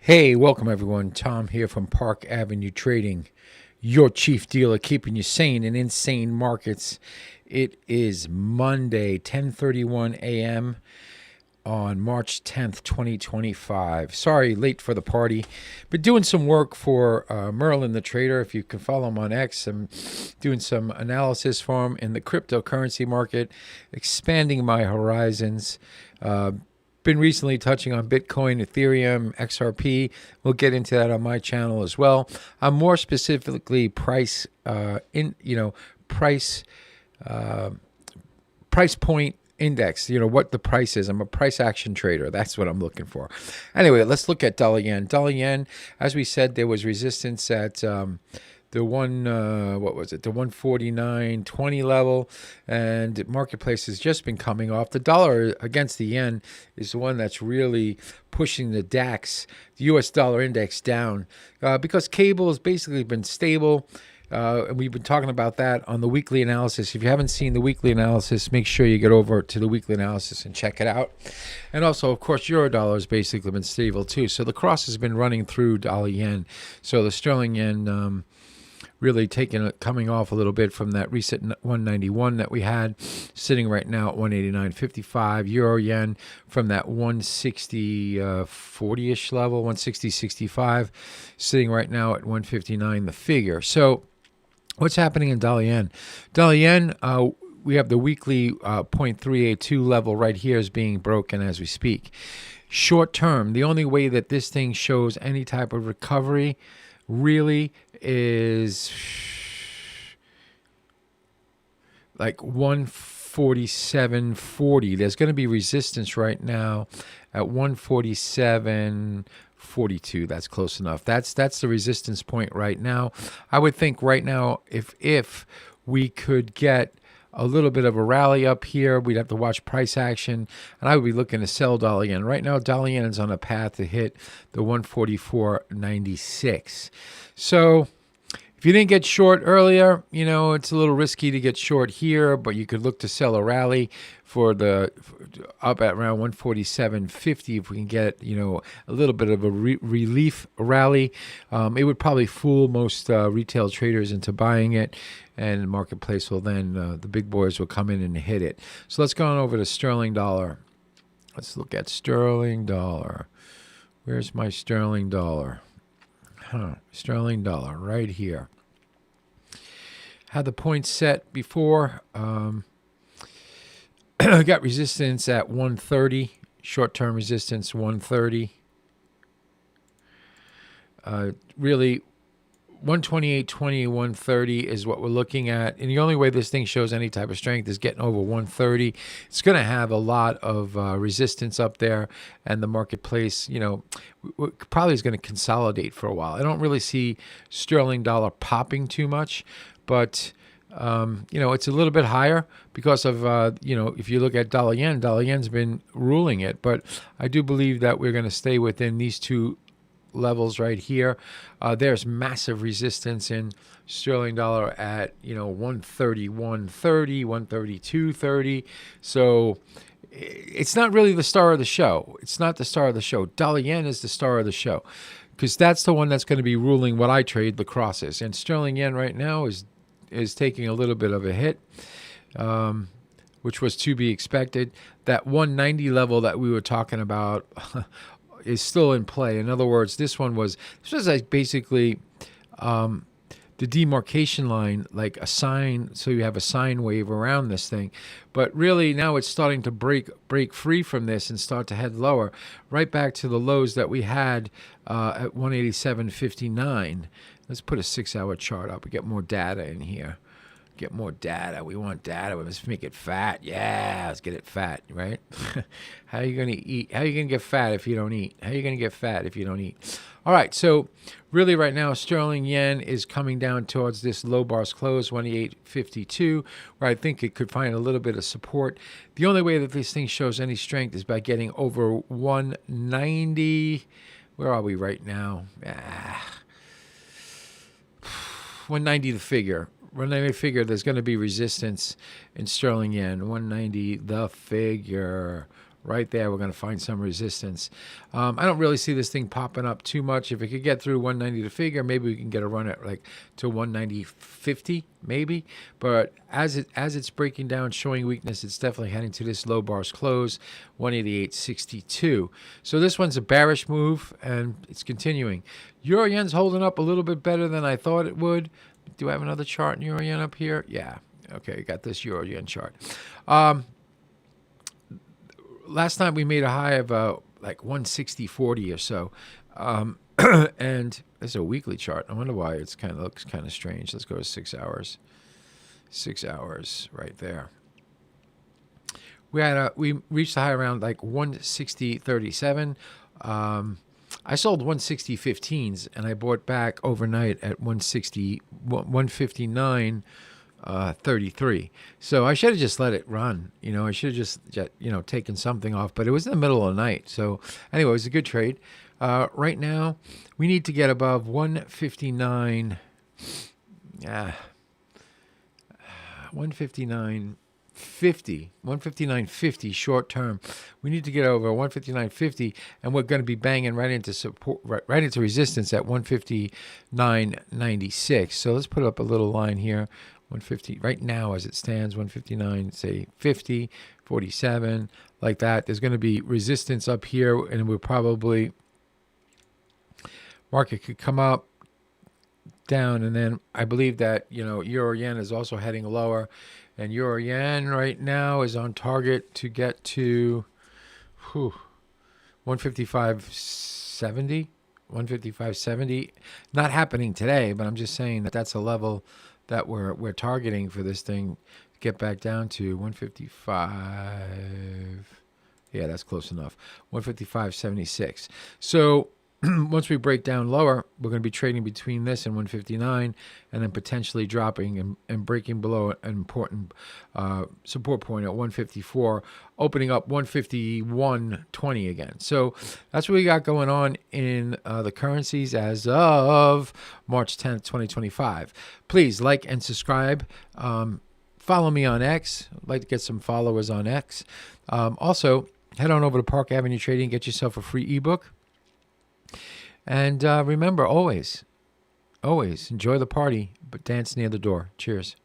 Hey, welcome everyone. Tom here from Park Avenue Trading, your chief dealer, keeping you sane in insane markets. It is Monday, 10:31 a.m. on March 10th, 2025. Sorry, late for the party. Been doing some work for Merlin the Trader. If you can follow him on X, I'm doing some analysis for him in the cryptocurrency market, expanding my horizons. Been recently touching on Bitcoin, Ethereum, XRP. We'll get into that on my channel as well. I'm more specifically price point index, what the price is. I'm a price action trader. That's what I'm looking for. Anyway, let's look at dollar yen. Dollar yen, as we said, there was resistance at the 149.20 level, and marketplace has just been coming off. The dollar against the yen is the one that's really pushing the DAX, the US dollar index, down because cable has basically been stable. And we've been talking about that on the weekly analysis. If you haven't seen the weekly analysis, make sure you get over to the weekly analysis and check it out. And also, of course, euro dollar has basically been stable too. So the cross has been running through dollar yen. So the sterling yen really coming off a little bit from that recent 191 that we had, sitting right now at 189.55. Euro yen from that 160 40-ish level, 160.65, sitting right now at 159 the figure. So what's happening in dollar yen? Dollar yen, we have the weekly 0.382 level right here is being broken as we speak. Short term, the only way that this thing shows any type of recovery really is like 147.40. There's going to be resistance right now at 147.42. That's close enough. That's the resistance point right now. I would think right now if we could get a little bit of a rally up here, we'd have to watch price action, and I would be looking to sell dollar yen. Right now, dollar yen is on a path to hit the 144.96. So if you didn't get short earlier, it's a little risky to get short here, but you could look to sell a rally for the up at around 147.50 if we can get, a little bit of a relief rally. It would probably fool most retail traders into buying it, and the marketplace will then, the big boys will come in and hit it. So let's go on over to sterling dollar. Let's look at sterling dollar. Where's my sterling dollar? Sterling dollar right here. Had the points set before. Got resistance at 130. Short-term resistance 130. Really, 128.20, 130 is what we're looking at. And the only way this thing shows any type of strength is getting over 130. It's going to have a lot of resistance up there, and the marketplace, probably is going to consolidate for a while. I don't really see sterling dollar popping too much, but it's a little bit higher because of, if you look at dollar yen's been ruling it. But I do believe that we're going to stay within these two levels right here. There's massive resistance in sterling dollar at 131.30, 132.30. So it's not really the star of the show. It's not the star of the show. Dollar yen is the star of the show because that's the one that's going to be ruling what I trade, the crosses. And sterling yen right now is taking a little bit of a hit, which was to be expected. That 190 level that we were talking about is still in play. In other words, this was like basically the demarcation line, like a sign. So you have a sine wave around this thing, but really now it's starting to break free from this and start to head lower, right back to the lows that we had at 187.59. Let's put a 6-hour chart up. We get more data in here. Get more data. We want data. Let's make it fat. Yeah, let's get it fat, right? How are you going to eat? How are you going to get fat if you don't eat? How are you going to get fat if you don't eat? All right, so really right now, sterling yen is coming down towards this low bars close, 188.52, where I think it could find a little bit of support. The only way that this thing shows any strength is by getting over 190. Where are we right now? 190 the figure. 190 figure, there's going to be resistance in sterling yen. 190 the figure right there, we're going to find some resistance. I don't really see this thing popping up too much. If it could get through 190 to figure, maybe we can get a run at like to 190.50, maybe. But as it's breaking down, showing weakness, it's definitely heading to this low bar's close, 188.62. So this one's a bearish move, and it's continuing. Euro yen's holding up a little bit better than I thought it would. Do I have another chart in euro yen up here? Yeah. Okay, got this euro yen chart. Last night we made a high of like 160.40 or so, and it's a weekly chart. I wonder why it's looks kind of strange. Let's go to 6 hours. 6 hours right there. We reached a high around like 160.37. I sold 160.15s and I bought back overnight at 159.33. So I should have just let it run. I should have just taken something off, but it was in the middle of the night. So anyway, it was a good trade. Right now, we need to get above 159. 159.50 short term. We need to get over 159.50, and we're going to be banging right into support, right into resistance at 159.96. So let's put up a little line here. 150 right now as it stands, 159, say 50, 47, like that. There's going to be resistance up here, and we're probably market could come up, down, and then I believe that euro yen is also heading lower, and euro yen right now is on target to get to 155.70. 155.70. Not happening today, but I'm just saying that that's a level that we're targeting for this thing to get back down to 155. Yeah, that's close enough. 155.76. So once we break down lower, we're going to be trading between this and 159, and then potentially dropping and breaking below an important support point at 154, opening up 151.20 again. So that's what we got going on in the currencies as of March 10th, 2025. Please like and subscribe. Follow me on X. I'd like to get some followers on X. Also, head on over to Park Avenue Trading, get yourself a free ebook. And remember, always enjoy the party, but dance near the door. Cheers.